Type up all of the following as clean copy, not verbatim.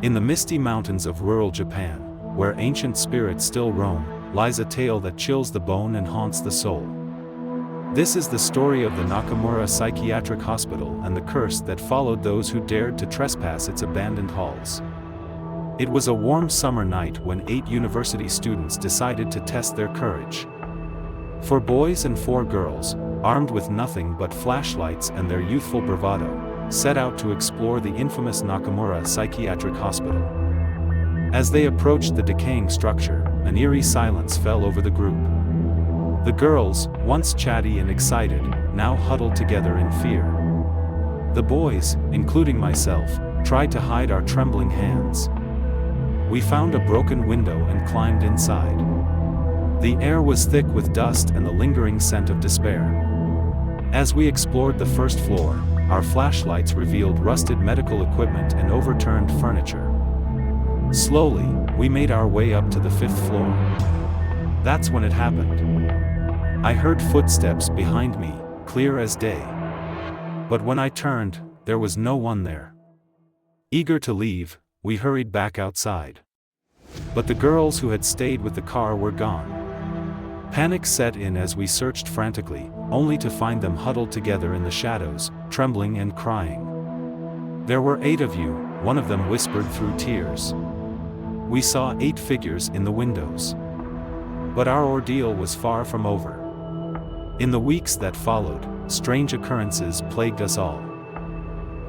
In the misty mountains of rural Japan, where ancient spirits still roam, lies a tale that chills the bone and haunts the soul. This is the story of the Nakamura Psychiatric Hospital and the curse that followed those who dared to trespass its abandoned halls. It was a warm summer night when 8 university students decided to test their courage. 4 boys and 4 girls, armed with nothing but flashlights and their youthful bravado, set out to explore the infamous Nakamura Psychiatric Hospital. As they approached the decaying structure, an eerie silence fell over the group. The girls, once chatty and excited, now huddled together in fear. The boys, including myself, tried to hide our trembling hands. We found a broken window and climbed inside. The air was thick with dust and the lingering scent of despair. As we explored the first floor, our flashlights revealed rusted medical equipment and overturned furniture. Slowly, we made our way up to the 5th floor. That's when it happened. I heard footsteps behind me, clear as day. But when I turned, there was no one there. Eager to leave, we hurried back outside. But the girls who had stayed with the car were gone. Panic set in as we searched frantically, only to find them huddled together in the shadows, trembling and crying. "There were 8 of you," one of them whispered through tears. "We saw 8 figures in the windows." But our ordeal was far from over. In the weeks that followed, strange occurrences plagued us all.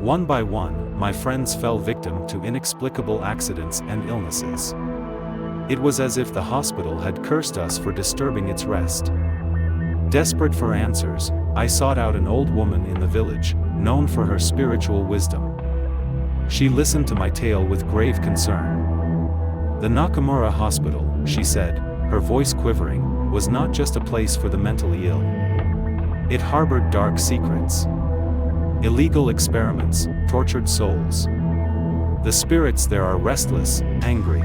One by one, my friends fell victim to inexplicable accidents and illnesses. It was as if the hospital had cursed us for disturbing its rest. Desperate for answers, I sought out an old woman in the village, known for her spiritual wisdom. She listened to my tale with grave concern. The Nakamura Hospital, she said, her voice quivering, was not just a place for the mentally ill. It harbored dark secrets. Illegal experiments, tortured souls. The spirits there are restless, angry.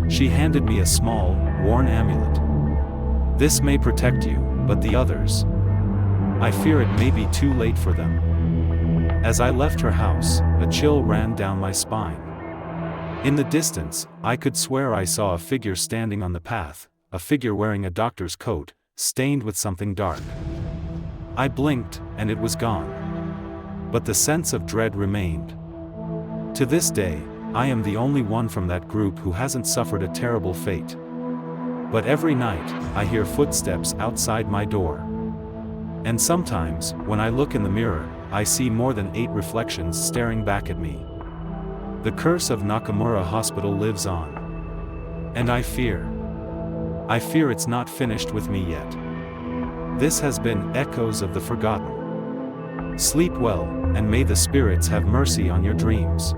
She handed me a small, worn amulet. "This may protect you, but the others. I fear it may be too late for them." As I left her house, a chill ran down my spine. In the distance, I could swear I saw a figure standing on the path, a figure wearing a doctor's coat, stained with something dark. I blinked, and it was gone. But the sense of dread remained. To this day, I am the only one from that group who hasn't suffered a terrible fate. But every night, I hear footsteps outside my door. And sometimes, when I look in the mirror, I see more than 8 reflections staring back at me. The curse of Nakamura Hospital lives on. And I fear it's not finished with me yet. This has been Echoes of the Forgotten. Sleep well, and may the spirits have mercy on your dreams.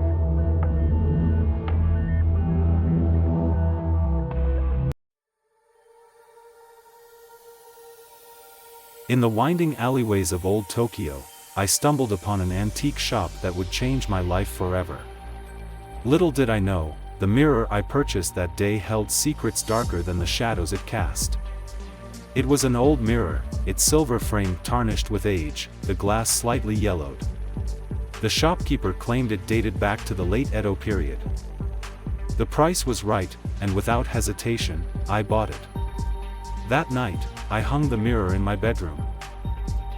In the winding alleyways of old Tokyo, I stumbled upon an antique shop that would change my life forever. Little did I know, the mirror I purchased that day held secrets darker than the shadows it cast. It was an old mirror, its silver frame tarnished with age, the glass slightly yellowed. The shopkeeper claimed it dated back to the late Edo period. The price was right, and without hesitation, I bought it. That night, I hung the mirror in my bedroom.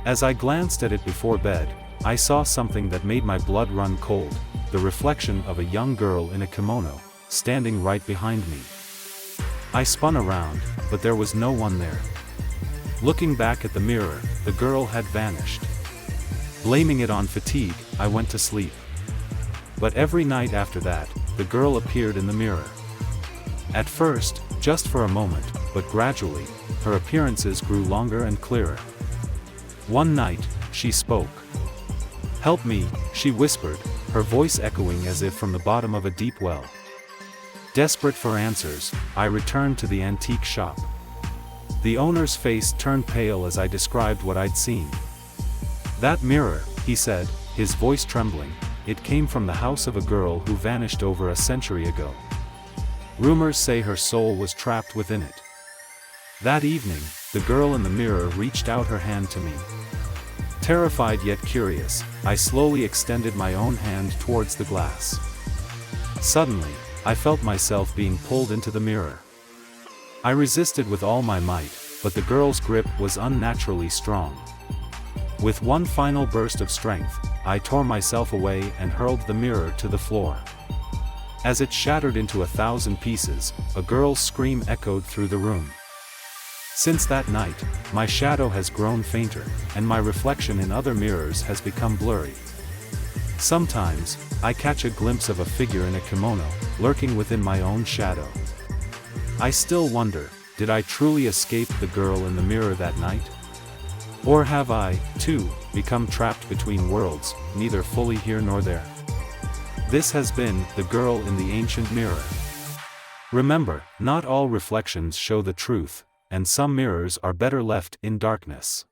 As I glanced at it before bed, I saw something that made my blood run cold, the reflection of a young girl in a kimono, standing right behind me. I spun around, but there was no one there. Looking back at the mirror, the girl had vanished. Blaming it on fatigue, I went to sleep. But every night after that, the girl appeared in the mirror. At first, just for a moment, but gradually, her appearances grew longer and clearer. One night, she spoke. "Help me," she whispered, her voice echoing as if from the bottom of a deep well. Desperate for answers, I returned to the antique shop. The owner's face turned pale as I described what I'd seen. "That mirror," he said, his voice trembling, "it came from the house of a girl who vanished over a century ago. Rumors say her soul was trapped within it." That evening, the girl in the mirror reached out her hand to me. Terrified yet curious, I slowly extended my own hand towards the glass. Suddenly, I felt myself being pulled into the mirror. I resisted with all my might, but the girl's grip was unnaturally strong. With one final burst of strength, I tore myself away and hurled the mirror to the floor. As it shattered into 1,000 pieces, a girl's scream echoed through the room. Since that night, my shadow has grown fainter, and my reflection in other mirrors has become blurry. Sometimes, I catch a glimpse of a figure in a kimono, lurking within my own shadow. I still wonder, did I truly escape the girl in the mirror that night? Or have I, too, become trapped between worlds, neither fully here nor there? This has been The Girl in the Ancient Mirror. Remember, not all reflections show the truth, and some mirrors are better left in darkness.